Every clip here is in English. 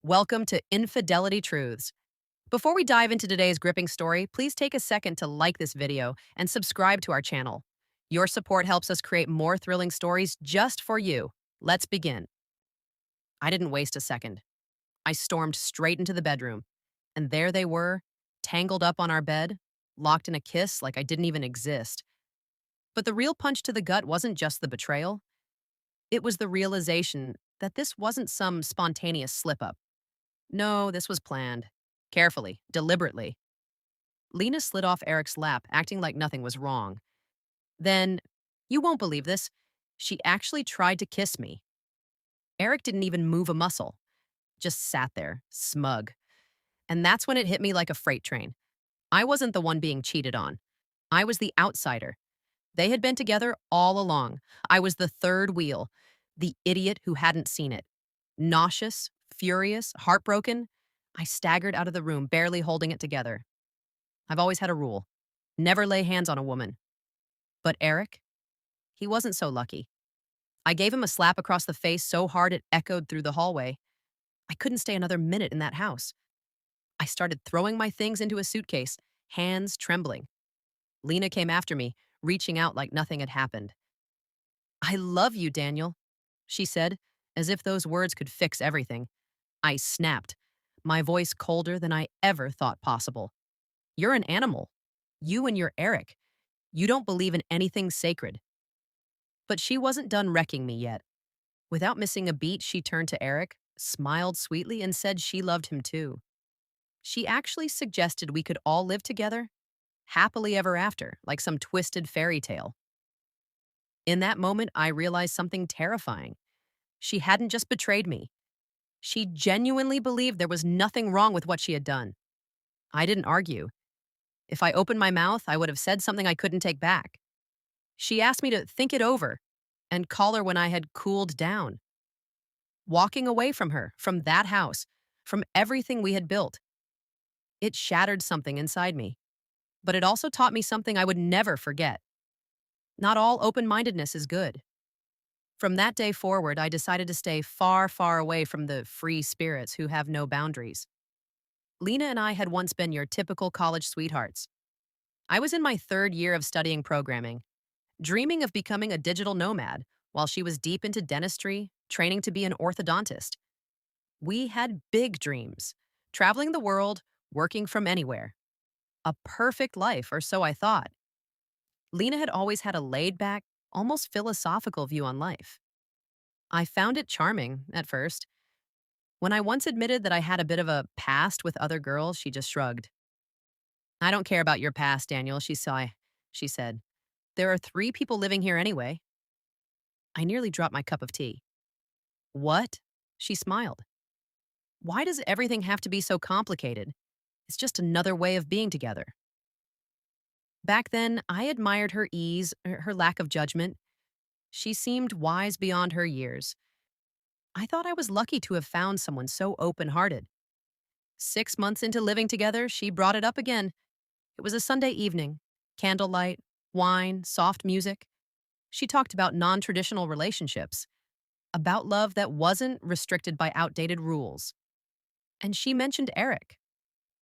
Welcome to Infidelity Truths. Before we dive into today's gripping story, please take a second to like this video and subscribe to our channel. Your support helps us create more thrilling stories just for you. Let's begin. I didn't waste a second. I stormed straight into the bedroom, and there they were, tangled up on our bed, locked in a kiss like I didn't even exist. But the real punch to the gut wasn't just the betrayal, it was the realization that this wasn't some spontaneous slip up. No, this was planned. Carefully, deliberately. Lena slid off Eric's lap, acting like nothing was wrong. Then, you won't believe this, she actually tried to kiss me. Eric didn't even move a muscle, just sat there, smug. And that's when it hit me like a freight train. I wasn't the one being cheated on. I was the outsider. They had been together all along. I was the third wheel, the idiot who hadn't seen it. Nauseous, furious, heartbroken, I staggered out of the room, barely holding it together. I've always had a rule: never lay hands on a woman. But Eric? He wasn't so lucky. I gave him a slap across the face so hard it echoed through the hallway. I couldn't stay another minute in that house. I started throwing my things into a suitcase, hands trembling. Lena came after me, reaching out like nothing had happened. "I love you, Daniel," she said, as if those words could fix everything. I snapped, my voice colder than I ever thought possible. "You're an animal. You and your Eric. You don't believe in anything sacred." But she wasn't done wrecking me yet. Without missing a beat, she turned to Eric, smiled sweetly, and said she loved him too. She actually suggested we could all live together, happily ever after, like some twisted fairy tale. In that moment, I realized something terrifying. She hadn't just betrayed me. She genuinely believed there was nothing wrong with what she had done. I didn't argue. If I opened my mouth, I would have said something I couldn't take back. She asked me to think it over and call her when I had cooled down. Walking away from her, from that house, from everything we had built, it shattered something inside me. But it also taught me something I would never forget. Not all open-mindedness is good. From that day forward, I decided to stay far, far away from the free spirits who have no boundaries. Lena and I had once been your typical college sweethearts. I was in my third year of studying programming, dreaming of becoming a digital nomad, while she was deep into dentistry, training to be an orthodontist. We had big dreams, traveling the world, working from anywhere. A perfect life, or so I thought. Lena had always had a laid-back, almost philosophical view on life. I found it charming at first. When I once admitted that I had a bit of a past with other girls, she just shrugged. "I don't care about your past, Daniel," she said. "There are 3 people living here anyway." I nearly dropped my cup of tea. "What?" She smiled. "Why does everything have to be so complicated? It's just another way of being together." Back then, I admired her ease, her lack of judgment. She seemed wise beyond her years. I thought I was lucky to have found someone so open-hearted. 6 months into living together, she brought it up again. It was a Sunday evening. Candlelight, wine, soft music. She talked about non-traditional relationships, about love that wasn't restricted by outdated rules. And she mentioned Eric.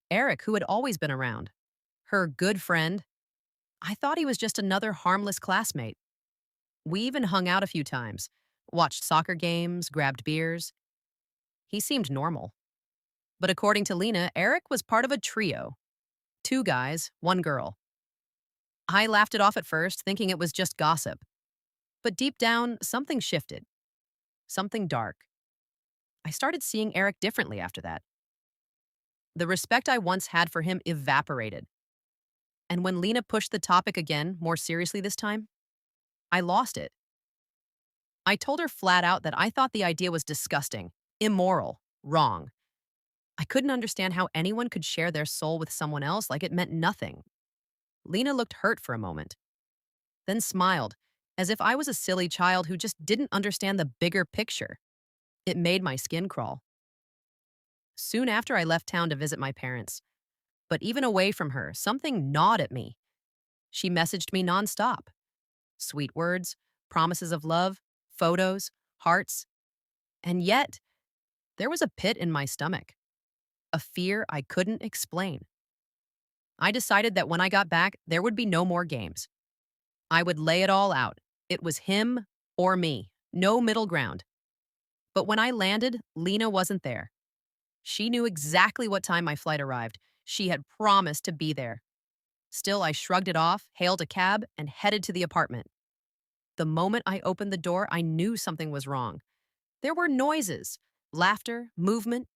Eric, who had always been around. Her good friend. I thought he was just another harmless classmate. We even hung out a few times, watched soccer games, grabbed beers. He seemed normal. But according to Lena, Eric was part of a trio. 2 guys, 1 girl. I laughed it off at first, thinking it was just gossip. But deep down, something shifted. Something dark. I started seeing Eric differently after that. The respect I once had for him evaporated. And when Lena pushed the topic again, more seriously this time, I lost it. I told her flat out that I thought the idea was disgusting, immoral, wrong. I couldn't understand how anyone could share their soul with someone else like it meant nothing. Lena looked hurt for a moment, then smiled, as if I was a silly child who just didn't understand the bigger picture. It made my skin crawl. Soon after, I left town to visit my parents. But even away from her, something gnawed at me. She messaged me nonstop. Sweet words, promises of love, photos, hearts. And yet, There was a pit in my stomach, a fear I couldn't explain. I decided that when I got back, there would be no more games. I would lay it all out. It was him or me, no middle ground. But when I landed, Lena wasn't there. She knew exactly what time my flight arrived. She had promised to be there. Still, I shrugged it off, hailed a cab, and headed to the apartment. The moment I opened the door, I knew something was wrong. There were noises, laughter, movement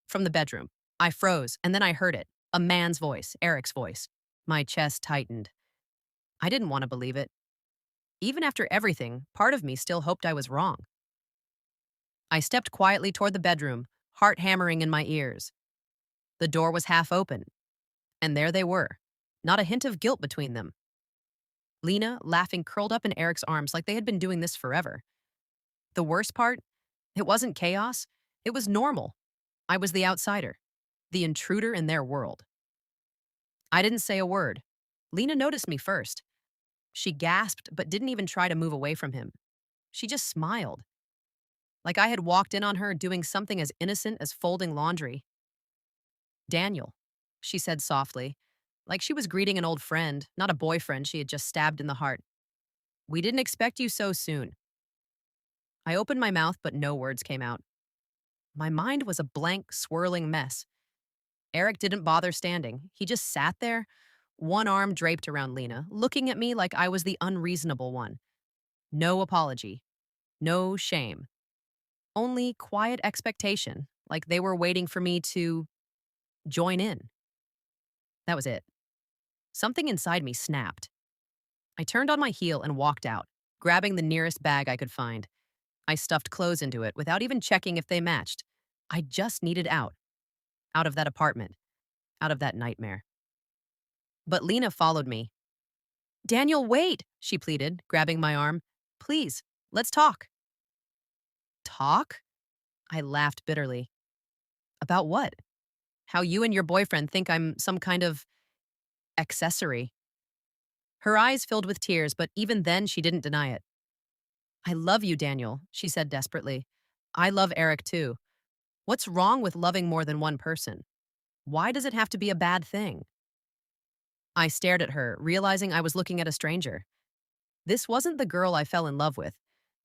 from the bedroom. I froze, and then I heard it, a man's voice, Eric's voice. My chest tightened. I didn't want to believe it. Even after everything, part of me still hoped I was wrong. I stepped quietly toward the bedroom, heart hammering in my ears. The door was half open, and there they were, not a hint of guilt between them. Lena, laughing, curled up in Eric's arms like they had been doing this forever. The worst part? It wasn't chaos. It was normal. I was the outsider, the intruder in their world. I didn't say a word. Lena noticed me first. She gasped but didn't even try to move away from him. She just smiled, like I had walked in on her doing something as innocent as folding laundry. Daniel, she said softly, like she was greeting an old friend, not a boyfriend she had just stabbed in the heart. We didn't expect you so soon. I opened my mouth, but no words came out. My mind was a blank, swirling mess. Eric didn't bother standing. He just sat there, one arm draped around Lena, looking at me like I was the unreasonable one. No apology. No shame. Only quiet expectation, like they were waiting for me to join in. That was it. Something inside me snapped. I turned on my heel and walked out, grabbing the nearest bag I could find. I stuffed clothes into it without even checking if they matched. I just needed out of that apartment, out of that nightmare. But Lena followed me. Daniel, wait, she pleaded, grabbing my arm. Please, let's talk. Talk? I laughed bitterly. About what? How you and your boyfriend think I'm some kind of accessory. Her eyes filled with tears, but even then she didn't deny it. I love you, Daniel, she said desperately. I love Eric too. What's wrong with loving more than one person? Why does it have to be a bad thing? I stared at her, realizing I was looking at a stranger. This wasn't the girl I fell in love with.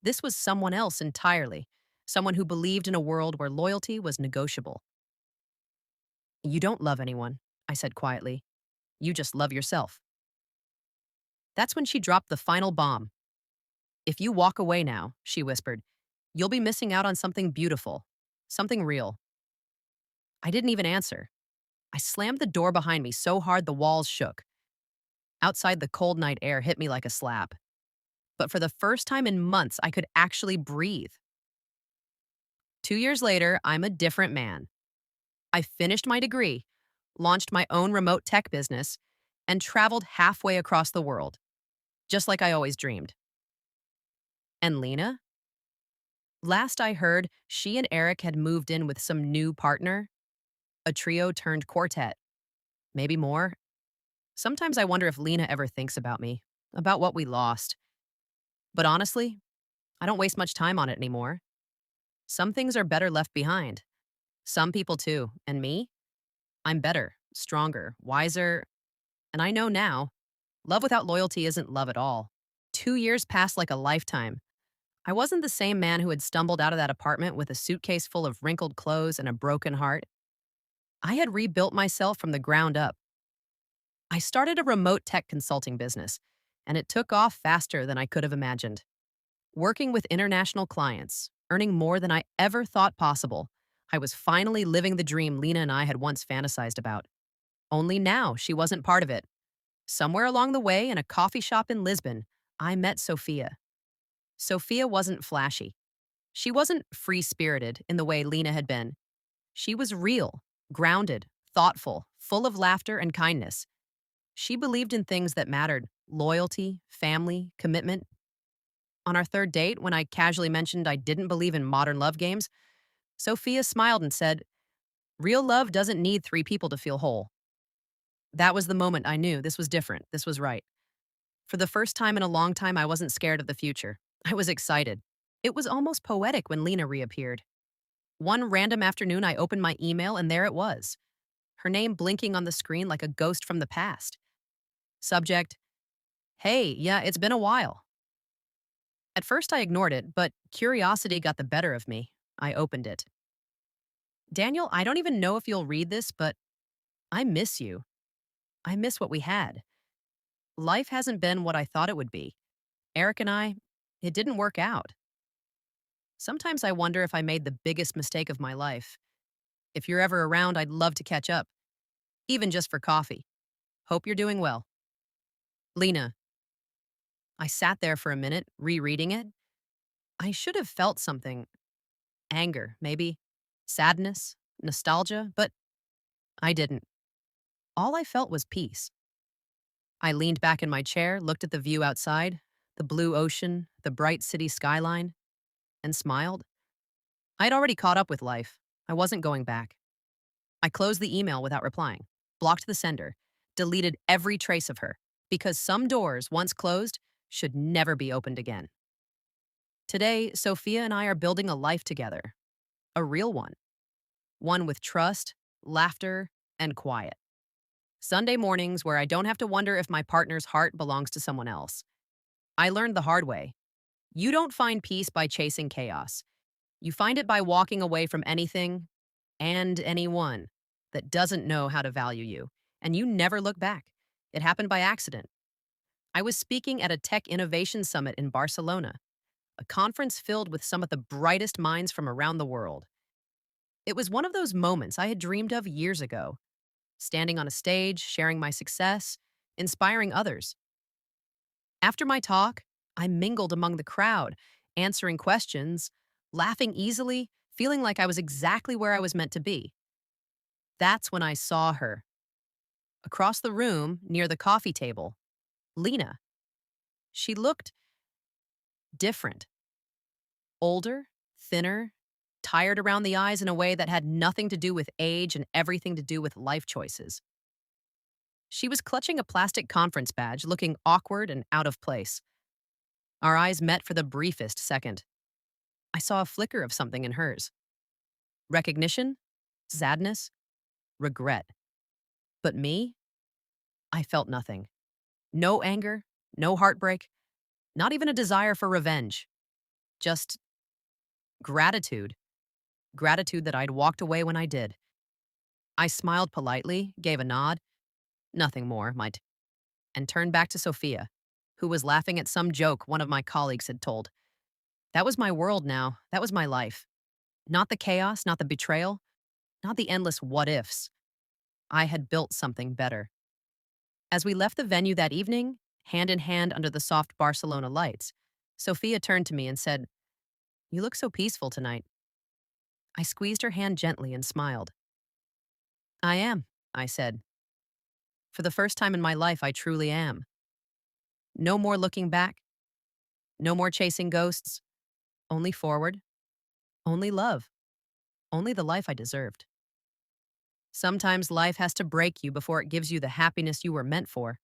This was someone else entirely, someone who believed in a world where loyalty was negotiable. You don't love anyone, I said quietly. You just love yourself. That's when she dropped the final bomb. If you walk away now, she whispered, you'll be missing out on something beautiful, something real. I didn't even answer. I slammed the door behind me so hard the walls shook. Outside, the cold night air hit me like a slap. But for the first time in months, I could actually breathe. 2 years later, I'm a different man. I finished my degree, launched my own remote tech business, and traveled halfway across the world, just like I always dreamed. And Lena? Last I heard, she and Eric had moved in with some new partner, a trio turned quartet. Maybe more. Sometimes I wonder if Lena ever thinks about me, about what we lost. But honestly, I don't waste much time on it anymore. Some things are better left behind. Some people too. And me? I'm better, stronger, wiser. And I know now, love without loyalty isn't love at all. 2 years passed like a lifetime. I wasn't the same man who had stumbled out of that apartment with a suitcase full of wrinkled clothes and a broken heart. I had rebuilt myself from the ground up. I started a remote tech consulting business, and it took off faster than I could have imagined. Working with international clients, earning more than I ever thought possible, I was finally living the dream Lena and I had once fantasized about. Only now she wasn't part of it. Somewhere along the way, in a coffee shop in Lisbon, I met Sophia. Sophia wasn't flashy. She wasn't free-spirited in the way Lena had been. She was real, grounded, thoughtful, full of laughter and kindness. She believed in things that mattered: loyalty, family, commitment. On our third date, when I casually mentioned I didn't believe in modern love games, Sophia smiled and said, real love doesn't need three people to feel whole. That was the moment I knew this was different, this was right. For the first time in a long time, I wasn't scared of the future. I was excited. It was almost poetic when Lena reappeared. One random afternoon, I opened my email and there it was. Her name blinking on the screen like a ghost from the past. Subject, hey, yeah, it's been a while. At first, I ignored it, but curiosity got the better of me. I opened it. Daniel, I don't even know if you'll read this, but I miss you. I miss what we had. Life hasn't been what I thought it would be. Eric and I, it didn't work out. Sometimes I wonder if I made the biggest mistake of my life. If you're ever around, I'd love to catch up, even just for coffee. Hope you're doing well. Lena. I sat there for a minute, rereading it. I should have felt something. Anger, maybe. Sadness, nostalgia, but I didn't. All I felt was peace. I leaned back in my chair, looked at the view outside, the blue ocean, the bright city skyline, and smiled. I'd already caught up with life. I wasn't going back. I closed the email without replying, blocked the sender, deleted every trace of her, because some doors, once closed, should never be opened again. Today, Sophia and I are building a life together, a real one. One with trust, laughter, and quiet. Sunday mornings where I don't have to wonder if my partner's heart belongs to someone else. I learned the hard way. You don't find peace by chasing chaos. You find it by walking away from anything and anyone that doesn't know how to value you, and you never look back. It happened by accident. I was speaking at a tech innovation summit in Barcelona, a conference filled with some of the brightest minds from around the world. It was one of those moments I had dreamed of years ago, standing on a stage, sharing my success, inspiring others. After my talk, I mingled among the crowd, answering questions, laughing easily, feeling like I was exactly where I was meant to be. That's when I saw her. Across the room, near the coffee table, Lena. She looked different. Older, thinner, tired around the eyes in a way that had nothing to do with age and everything to do with life choices. She was clutching a plastic conference badge, looking awkward and out of place. Our eyes met for the briefest second. I saw a flicker of something in hers. Recognition, sadness, regret. But me, I felt nothing. No anger, no heartbreak, not even a desire for revenge. Just gratitude. Gratitude that I'd walked away when I did. I smiled politely, gave a nod, nothing more, and turned back to Sophia, who was laughing at some joke one of my colleagues had told. That was my world now. That was my life. Not the chaos, not the betrayal, not the endless what ifs. I had built something better. As we left the venue that evening, hand in hand under the soft Barcelona lights, Sophia turned to me and said, "You look so peaceful tonight." I squeezed her hand gently and smiled. "I am," I said. "For the first time in my life, I truly am. No more looking back, no more chasing ghosts, only forward, only love, only the life I deserved." Sometimes life has to break you before it gives you the happiness you were meant for.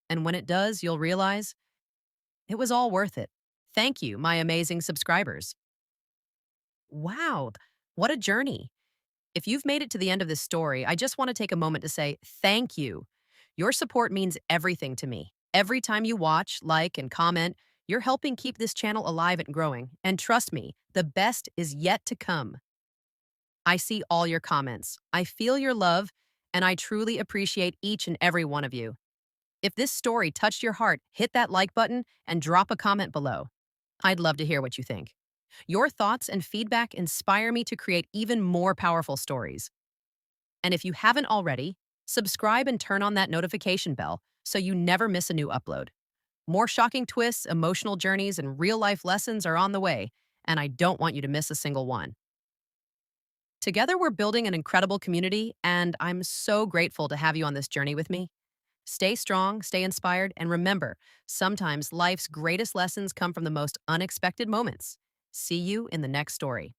And when it does, you'll realize it was all worth it. Thank you, my amazing subscribers. Wow, what a journey. If you've made it to the end of this story, I just want to take a moment to say thank you. Your support means everything to me. Every time you watch, like, and comment, you're helping keep this channel alive and growing. And trust me, the best is yet to come. I see all your comments. I feel your love, and I truly appreciate each and every one of you. If this story touched your heart, hit that like button and drop a comment below. I'd love to hear what you think. Your thoughts and feedback inspire me to create even more powerful stories. And if you haven't already, subscribe and turn on that notification bell so you never miss a new upload. More shocking twists, emotional journeys, and real-life lessons are on the way, and I don't want you to miss a single one. Together, we're building an incredible community, and I'm so grateful to have you on this journey with me. Stay strong, stay inspired, and remember, sometimes life's greatest lessons come from the most unexpected moments. See you in the next story.